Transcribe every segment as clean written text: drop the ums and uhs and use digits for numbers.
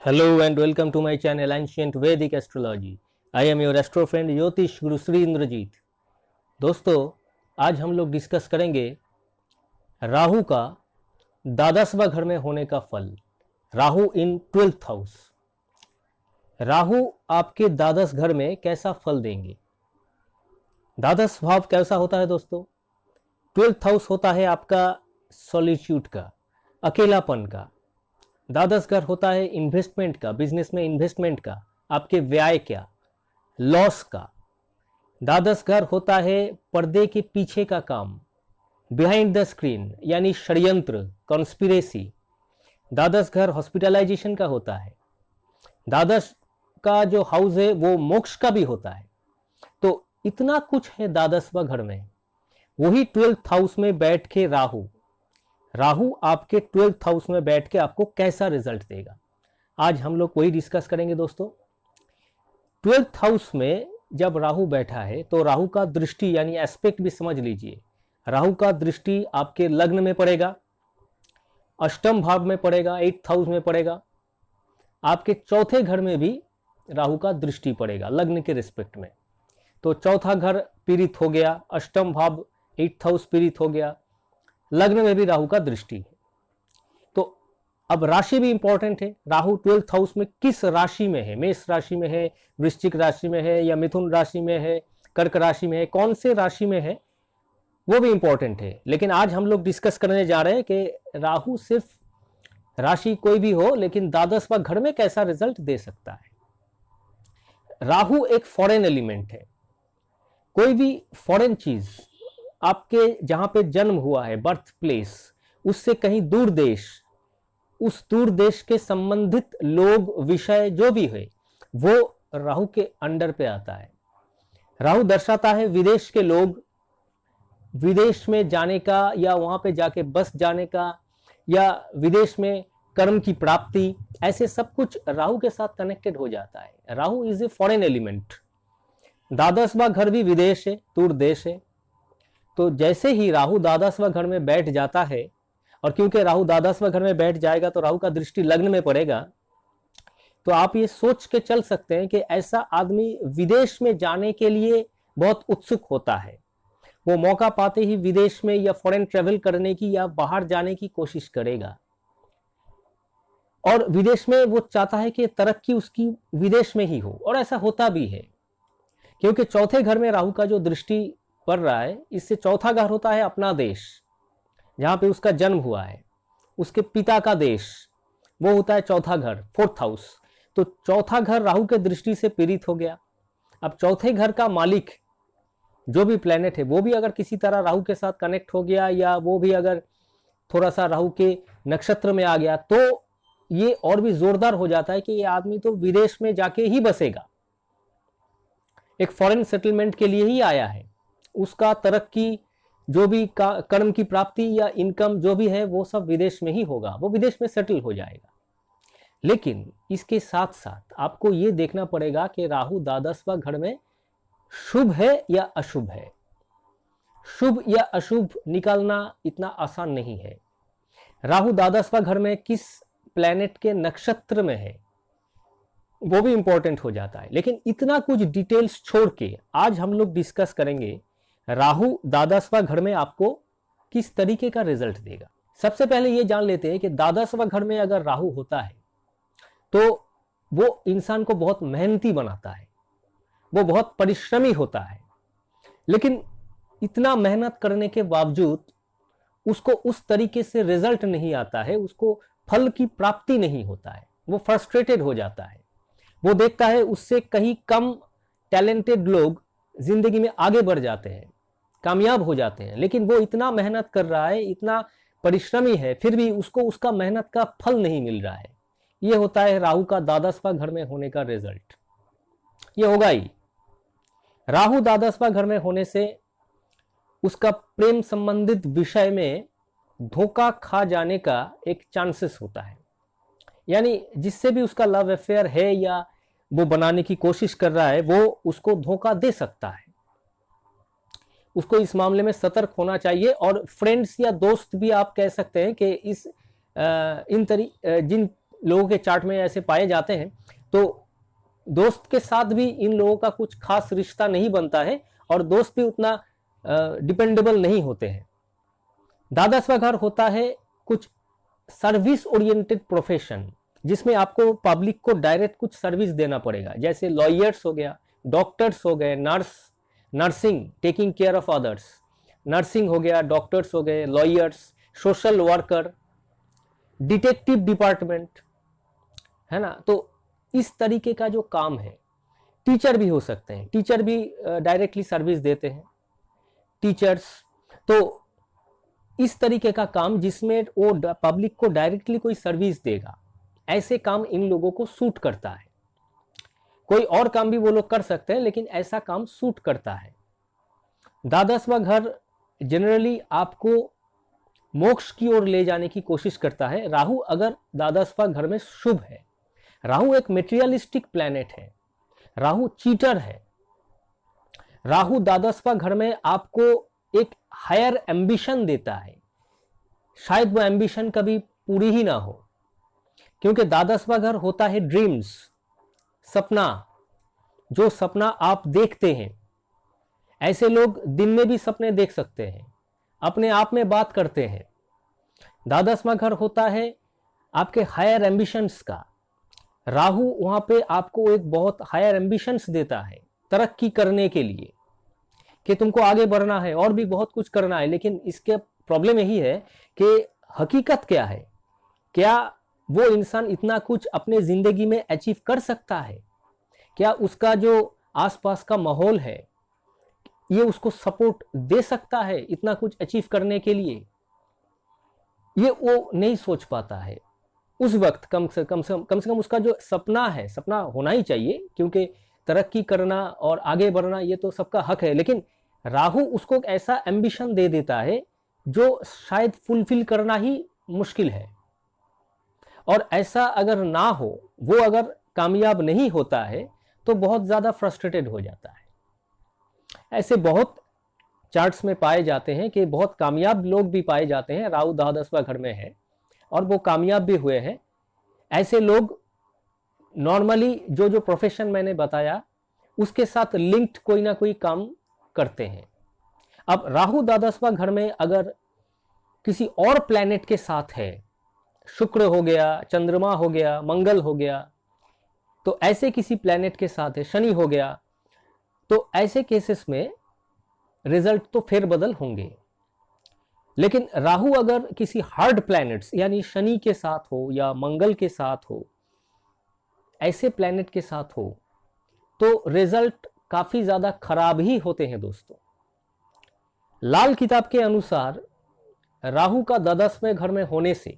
Hello and welcome to my channel Ancient Vedic Astrology. I am your astro friend ज्योतिष गुरु श्री इंद्रजीत। दोस्तों, आज हम लोग डिस्कस करेंगे राहु का द्वादशवां घर में होने का फल। राहु इन 12th हाउस। राहु आपके द्वादश घर में कैसा फल देंगे? द्वादश भाव कैसा होता है दोस्तों? 12th हाउस होता है आपका सॉलिट्यूड का, अकेलापन का। द्वादश घर होता है इन्वेस्टमेंट का, बिजनेस में इन्वेस्टमेंट का, आपके व्यय का, लॉस का। द्वादश घर होता है पर्दे के पीछे का काम, बिहाइंड द स्क्रीन, यानी षड्यंत्र, कॉन्स्पिरेसी। द्वादश घर हॉस्पिटलाइजेशन का होता है। द्वादश का जो हाउस है वो मोक्ष का भी होता है। तो इतना कुछ है द्वादशवां घर में। वही 12th हाउस में बैठ के राहु आपके 12th हाउस में बैठ के आपको कैसा रिजल्ट देगा, आज हम लोग वही डिस्कस करेंगे दोस्तों। 12th हाउस में जब राहु बैठा है तो राहु का दृष्टि यानी एस्पेक्ट भी समझ लीजिए। राहु का दृष्टि आपके लग्न में पड़ेगा, अष्टम भाव में पड़ेगा, 8th हाउस में पड़ेगा, आपके चौथे घर में भी राहु का दृष्टि पड़ेगा लग्न के रिस्पेक्ट में। तो चौथा घर पीड़ित हो गया, अष्टम भाव 8th हाउस पीड़ित हो गया, लग्न में भी राहु का दृष्टि है। तो अब राशि भी इंपॉर्टेंट है। राहु 12th हाउस में किस राशि में है? मेष राशि में है, वृश्चिक राशि में है, या मिथुन राशि में है, कर्क राशि में है, कौन से राशि में है वो भी इंपॉर्टेंट है। लेकिन आज हम लोग डिस्कस करने जा रहे हैं कि राहु सिर्फ राशि कोई भी हो लेकिन द्वादशवां घर में कैसा रिजल्ट दे सकता है। राहु एक फॉरेन एलिमेंट है। कोई भी फॉरेन चीज आपके जहां पे जन्म हुआ है, बर्थ प्लेस, उससे कहीं दूर देश, उस दूर देश के संबंधित लोग, विषय जो भी है वो राहु के अंडर पे आता है। राहु दर्शाता है विदेश के लोग, विदेश में जाने का, या वहां पे जाके बस जाने का, या विदेश में कर्म की प्राप्ति, ऐसे सब कुछ राहु के साथ कनेक्टेड हो जाता है। Rahu is a foreign element. द्वादशवां घर भी विदेश है, दूर देश है। तो जैसे ही राहु द्वादशवां घर में बैठ जाता है, और क्योंकि राहु द्वादशवां घर में बैठ जाएगा तो राहु का दृष्टि लग्न में पड़ेगा, तो आप ये सोच के चल सकते हैं कि ऐसा आदमी विदेश में जाने के लिए बहुत उत्सुक होता है। वो मौका पाते ही विदेश में या फॉरेन ट्रेवल करने की या बाहर जाने की कोशिश करेगा, और विदेश में वो चाहता है कि तरक्की उसकी विदेश में ही हो, और ऐसा होता भी है। क्योंकि चौथे घर में राहु का जो दृष्टि पड़ रहा है, इससे चौथा घर होता है अपना देश, जहां पे उसका जन्म हुआ है, उसके पिता का देश, वो होता है चौथा घर, 4th हाउस। तो चौथा घर राहु के दृष्टि से पीड़ित हो गया। अब चौथे घर का मालिक जो भी प्लेनेट है वो भी अगर किसी तरह राहु के साथ कनेक्ट हो गया, या वो भी अगर थोड़ा सा राहु के नक्षत्र में आ गया, तो ये और भी जोरदार हो जाता है कि ये आदमी तो विदेश में जाके ही बसेगा, एक फॉरेन सेटलमेंट के लिए ही आया है। उसका तरक्की, जो भी कर्म की प्राप्ति या इनकम जो भी है वो सब विदेश में ही होगा, वो विदेश में सेटल हो जाएगा। लेकिन इसके साथ साथ आपको ये देखना पड़ेगा कि राहु द्वादशवां घर में शुभ है या अशुभ है। शुभ या अशुभ निकालना इतना आसान नहीं है। राहु द्वादशवां घर में किस प्लेनेट के नक्षत्र में है वो भी इंपॉर्टेंट हो जाता है। लेकिन इतना कुछ डिटेल्स छोड़ के आज हम लोग डिस्कस करेंगे राहु द्वादशवां घर में आपको किस तरीके का रिजल्ट देगा। सबसे पहले ये जान लेते हैं कि द्वादशवां घर में अगर राहु होता है तो वो इंसान को बहुत मेहनती बनाता है, वो बहुत परिश्रमी होता है। लेकिन इतना मेहनत करने के बावजूद उसको उस तरीके से रिजल्ट नहीं आता है, उसको फल की प्राप्ति नहीं होता है, वो फ्रस्ट्रेटेड हो जाता है। वो देखता है उससे कहीं कम टैलेंटेड लोग जिंदगी में आगे बढ़ जाते हैं, कामयाब हो जाते हैं, लेकिन वो इतना मेहनत कर रहा है, इतना परिश्रमी है, फिर भी उसको उसका मेहनत का फल नहीं मिल रहा है। ये होता है राहु का द्वादशवां घर में होने का रिजल्ट। ये होगा ही। राहु द्वादशवां घर में होने से उसका प्रेम संबंधित विषय में धोखा खा जाने का एक चांसेस होता है। यानी जिससे भी उसका लव अफेयर है या वो बनाने की कोशिश कर रहा है, वो उसको धोखा दे सकता है। उसको इस मामले में सतर्क होना चाहिए। और फ्रेंड्स या दोस्त भी आप कह सकते हैं कि जिन लोगों के चार्ट में ऐसे पाए जाते हैं, तो दोस्त के साथ भी इन लोगों का कुछ खास रिश्ता नहीं बनता है और दोस्त भी उतना डिपेंडेबल नहीं होते हैं। द्वादशवां घर होता है कुछ सर्विस ओरिएंटेड प्रोफेशन, जिसमें आपको पब्लिक को डायरेक्ट कुछ सर्विस देना पड़ेगा, जैसे लॉयर्स हो गया, डॉक्टर्स हो गए, nursing taking care of others, nursing हो गया, डॉक्टर्स हो गए, lawyers, social worker, detective department, है ना। तो इस तरीके का जो काम है, टीचर भी हो सकते हैं, टीचर भी डायरेक्टली सर्विस देते हैं, टीचर्स। तो इस तरीके का काम जिसमें वो पब्लिक को डायरेक्टली कोई सर्विस देगा, ऐसे काम इन लोगों को सूट करता है। कोई और काम भी वो लोग कर सकते हैं, लेकिन ऐसा काम सूट करता है। द्वादशवां घर जनरली आपको मोक्ष की ओर ले जाने की कोशिश करता है। राहु अगर द्वादशवां घर में शुभ है, राहु एक मेटेरियलिस्टिक प्लैनेट है, राहु चीटर है। राहु द्वादशवां घर में आपको एक हायर एम्बिशन देता है, शायद वो एम्बिशन कभी पूरी ही ना हो, क्योंकि द्वादशवां घर होता है ड्रीम्स, सपना। जो सपना आप देखते हैं, ऐसे लोग दिन में भी सपने देख सकते हैं, अपने आप में बात करते हैं। द्वादशवां घर होता है आपके हायर एम्बिशंस का। राहु वहां पे आपको एक बहुत हायर एम्बिशंस देता है तरक्की करने के लिए, कि तुमको आगे बढ़ना है और भी बहुत कुछ करना है। लेकिन इसके प्रॉब्लम यही है कि हकीकत क्या है, क्या वो इंसान इतना कुछ अपने जिंदगी में अचीव कर सकता है? क्या उसका जो आसपास का माहौल है ये उसको सपोर्ट दे सकता है इतना कुछ अचीव करने के लिए? ये वो नहीं सोच पाता है उस वक्त। कम से कम उसका जो सपना है, सपना होना ही चाहिए, क्योंकि तरक्की करना और आगे बढ़ना ये तो सबका हक है, लेकिन राहु उसको ऐसा एम्बिशन दे देता है जो शायद फुलफिल करना ही मुश्किल है। और ऐसा अगर ना हो, वो अगर कामयाब नहीं होता है तो बहुत ज़्यादा फ्रस्ट्रेटेड हो जाता है। ऐसे बहुत चार्ट्स में पाए जाते हैं कि बहुत कामयाब लोग भी पाए जाते हैं, राहु द्वादशवां घर में है और वो कामयाब भी हुए हैं। ऐसे लोग नॉर्मली जो जो प्रोफेशन मैंने बताया उसके साथ लिंक्ड कोई ना कोई काम करते हैं। अब राहु द्वादशवां घर में अगर किसी और प्लैनेट के साथ है, शुक्र हो गया, चंद्रमा हो गया, मंगल हो गया, तो ऐसे किसी प्लैनेट के साथ है, शनि हो गया, तो ऐसे केसेस में रिजल्ट तो फेरबदल होंगे। लेकिन राहु अगर किसी हार्ड प्लैनेट्स यानी शनि के साथ हो या मंगल के साथ हो, ऐसे प्लैनेट के साथ हो, तो रिजल्ट काफी ज्यादा खराब ही होते हैं दोस्तों। लाल किताब के अनुसार राहु का द्वादशवें घर में होने से,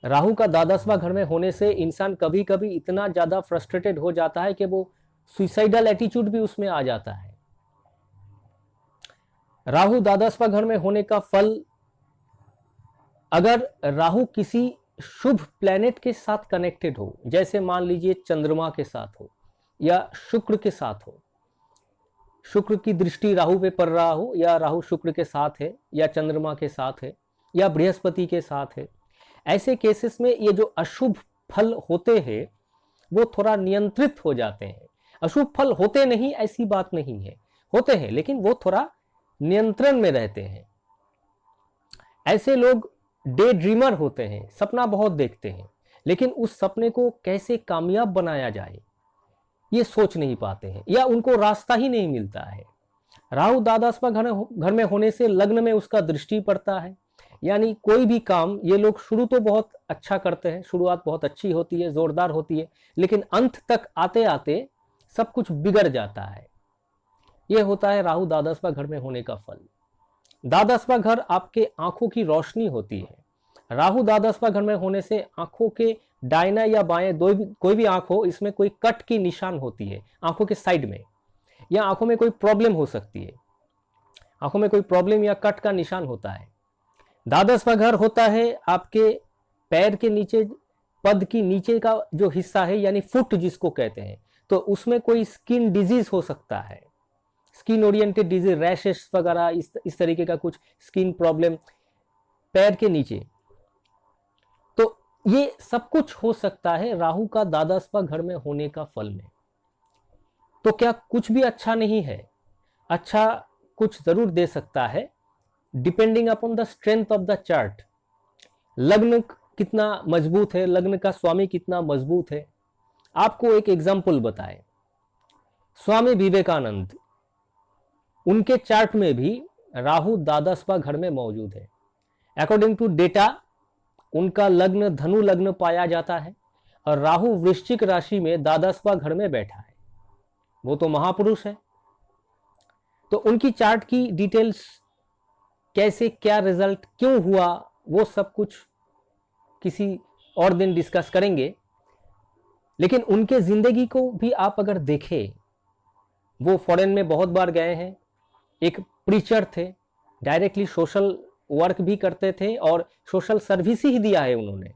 राहु का द्वादशवां घर में होने से इंसान कभी कभी इतना ज्यादा फ्रस्ट्रेटेड हो जाता है कि वो सुसाइडल एटीट्यूड भी उसमें आ जाता है। राहु द्वादशवां घर में होने का फल, अगर राहु किसी शुभ प्लैनेट के साथ कनेक्टेड हो, जैसे मान लीजिए चंद्रमा के साथ हो या शुक्र के साथ हो, शुक्र की दृष्टि राहु पे पड़ रहा हो, या राहु शुक्र के साथ है या चंद्रमा के साथ है या बृहस्पति के साथ है, ऐसे केसेस में ये जो अशुभ फल होते हैं वो थोड़ा नियंत्रित हो जाते हैं। अशुभ फल होते नहीं ऐसी बात नहीं है, होते हैं, लेकिन वो थोड़ा नियंत्रण में रहते हैं। ऐसे लोग डे ड्रीमर होते हैं, सपना बहुत देखते हैं, लेकिन उस सपने को कैसे कामयाब बनाया जाए ये सोच नहीं पाते हैं, या उनको रास्ता ही नहीं मिलता है। राहु द्वादशवां घर में होने से लग्न में उसका दृष्टि पड़ता है, यानी कोई भी काम ये लोग शुरू तो बहुत अच्छा करते हैं, शुरुआत बहुत अच्छी होती है, जोरदार होती है, लेकिन अंत तक आते आते सब कुछ बिगड़ जाता है। ये होता है राहु द्वादशवां घर में होने का फल। द्वादशवां घर आपके आंखों की रोशनी होती है। राहु द्वादशवां घर में होने से आंखों के दाहिना या बाएं कोई भी आंख हो, इसमें कोई कट की निशान होती है आंखों के साइड में, या आंखों में कोई प्रॉब्लम हो सकती है, आंखों में कोई प्रॉब्लम या कट का निशान होता है। द्वादशवां घर होता है आपके पैर के नीचे, पद की नीचे का जो हिस्सा है, यानी फुट जिसको कहते हैं, तो उसमें कोई स्किन डिजीज हो सकता है, स्किन ओरिएंटेड डिजीज, रैशेस वगैरह, इस तरीके का कुछ स्किन प्रॉब्लम पैर के नीचे। तो ये सब कुछ हो सकता है राहु का द्वादशवां घर में होने का फल में। तो क्या कुछ भी अच्छा नहीं है? अच्छा कुछ जरूर दे सकता है, depending upon the strength of the chart. लग्न कितना मजबूत है, लग्न का स्वामी कितना मजबूत है। आपको एक एग्जाम्पल बताएं, स्वामी विवेकानंद, उनके चार्ट में भी राहु द्वादशवां घर में मौजूद है। अकॉर्डिंग टू डेटा उनका लग्न धनु लग्न पाया जाता है और राहु वृश्चिक राशि में द्वादशवां घर में बैठा है। वो तो महापुरुष है। तो उनकी चार्ट की डिटेल्स, कैसे क्या रिजल्ट क्यों हुआ, वो सब कुछ किसी और दिन डिस्कस करेंगे। लेकिन उनके जिंदगी को भी आप अगर देखें, वो फॉरेन में बहुत बार गए हैं, एक प्रीचर थे, डायरेक्टली सोशल वर्क भी करते थे और सोशल सर्विस ही दिया है उन्होंने,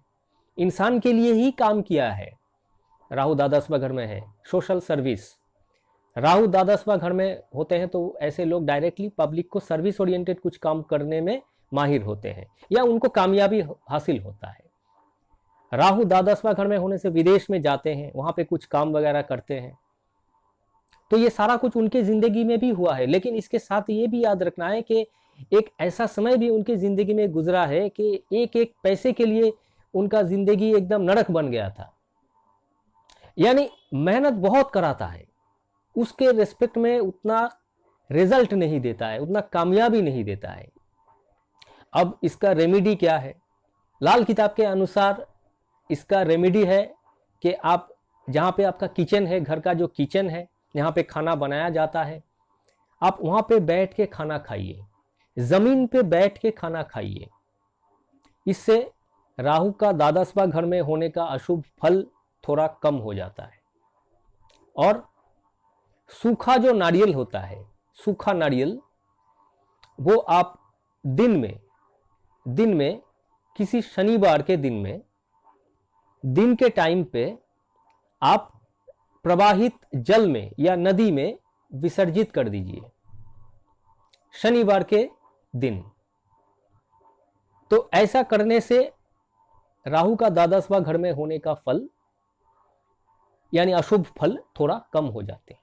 इंसान के लिए ही काम किया है। राहु द्वादशवां घर में है, सोशल सर्विस। राहु द्वादशवां घर में होते हैं तो ऐसे लोग डायरेक्टली पब्लिक को सर्विस ओरिएंटेड कुछ काम करने में माहिर होते हैं या उनको कामयाबी हासिल होता है। राहु द्वादशवां घर में होने से विदेश में जाते हैं, वहां पे कुछ काम वगैरह करते हैं। तो ये सारा कुछ उनके जिंदगी में भी हुआ है। लेकिन इसके साथ ये भी याद रखना है कि एक ऐसा समय भी उनकी जिंदगी में गुजरा है कि एक एक पैसे के लिए उनका जिंदगी एकदम नरक बन गया था। यानी मेहनत बहुत कराता है, उसके रेस्पेक्ट में उतना रिजल्ट नहीं देता है, उतना कामयाबी नहीं देता है। अब इसका रेमेडी क्या है? लाल किताब के अनुसार इसका रेमेडी है कि आप जहाँ पे आपका किचन है, घर का जो किचन है, यहाँ पे खाना बनाया जाता है, आप वहाँ पे बैठ के खाना खाइए, जमीन पे बैठ के खाना खाइए। इससे राहु का द्वादशवां घर में होने का अशुभ फल थोड़ा कम हो जाता है। और सूखा जो नारियल होता है, सूखा नारियल, वो आप दिन में किसी शनिवार के दिन के टाइम पे आप प्रवाहित जल में या नदी में विसर्जित कर दीजिए, शनिवार के दिन। तो ऐसा करने से राहु का द्वादशवां घर में होने का फल यानी अशुभ फल थोड़ा कम हो जाते हैं।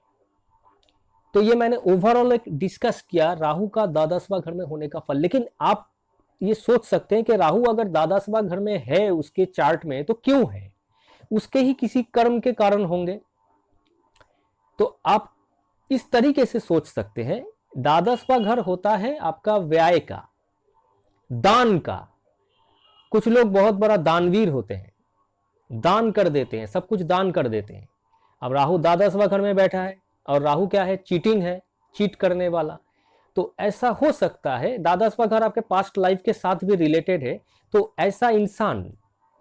तो ये मैंने ओवरऑल एक डिस्कस किया राहु का द्वादशवां घर में होने का फल। लेकिन आप ये सोच सकते हैं कि राहु अगर द्वादशवां घर में है उसके चार्ट में तो क्यों है? उसके ही किसी कर्म के कारण होंगे। तो आप इस तरीके से सोच सकते हैं, द्वादशवां घर होता है आपका व्यय का, दान का। कुछ लोग बहुत बड़ा दानवीर होते हैं, दान कर देते हैं, सब कुछ दान कर देते हैं। अब राहु द्वादशवां घर में बैठा है और राहु क्या है? चीटिंग है, चीट करने वाला। तो ऐसा हो सकता है, द्वादशवां घर आपके पास्ट लाइफ के साथ भी रिलेटेड है, तो ऐसा इंसान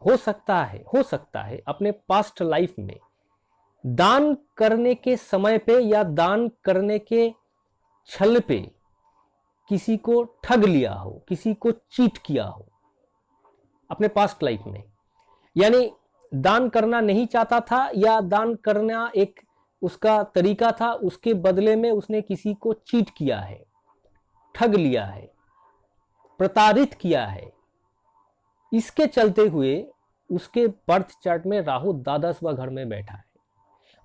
हो सकता है अपने पास्ट लाइफ में दान करने के समय पे या दान करने के छल पे किसी को ठग लिया हो, किसी को चीट किया हो अपने पास्ट लाइफ में। यानी दान करना नहीं चाहता था या दान करना एक उसका तरीका था, उसके बदले में उसने किसी को चीट किया है, ठग लिया है, प्रताड़ित किया है। इसके चलते हुए उसके बर्थ चार्ट में राहु द्वादशवां घर में बैठा है।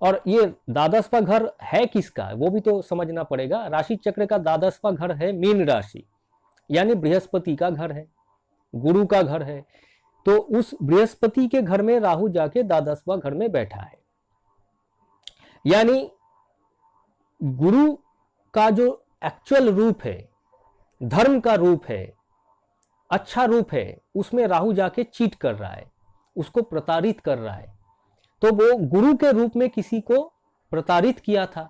और ये द्वादशवां घर है किसका, वो भी तो समझना पड़ेगा। राशि चक्र का द्वादशवां घर है मीन राशि, यानी बृहस्पति का घर है, गुरु का घर है। तो उस बृहस्पति के घर में राहु जाके द्वादशवां घर में बैठा है। यानी गुरु का जो एक्चुअल रूप है, धर्म का रूप है, अच्छा रूप है, उसमें राहु जाके चीट कर रहा है, उसको प्रताड़ित कर रहा है। तो वो गुरु के रूप में किसी को प्रताड़ित किया था,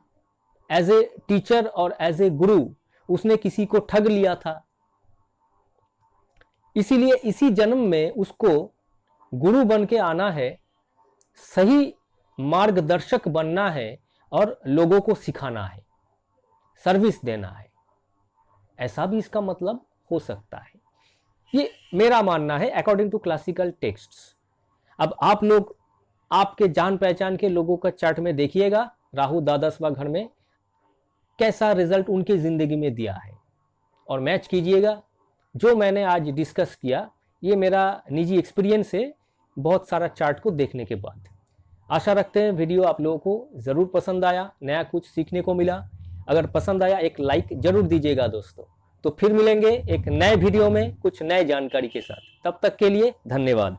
एज ए टीचर और एज ए गुरु उसने किसी को ठग लिया था। इसीलिए इसी जन्म में उसको गुरु बन के आना है, सही मार्गदर्शक बनना है और लोगों को सिखाना है, सर्विस देना है। ऐसा भी इसका मतलब हो सकता है। ये मेरा मानना है अकॉर्डिंग टू क्लासिकल टेक्स्ट्स। अब आप लोग आपके जान पहचान के लोगों का चार्ट में देखिएगा राहु द्वादशवां घर में कैसा रिजल्ट उनकी जिंदगी में दिया है और मैच कीजिएगा। जो मैंने आज डिस्कस किया ये मेरा निजी एक्सपीरियंस है, बहुत सारा चार्ट को देखने के बाद। आशा रखते हैं वीडियो आप लोगों को ज़रूर पसंद आया, नया कुछ सीखने को मिला। अगर पसंद आया एक लाइक जरूर दीजिएगा दोस्तों। तो फिर मिलेंगे एक नए वीडियो में कुछ नए जानकारी के साथ। तब तक के लिए धन्यवाद।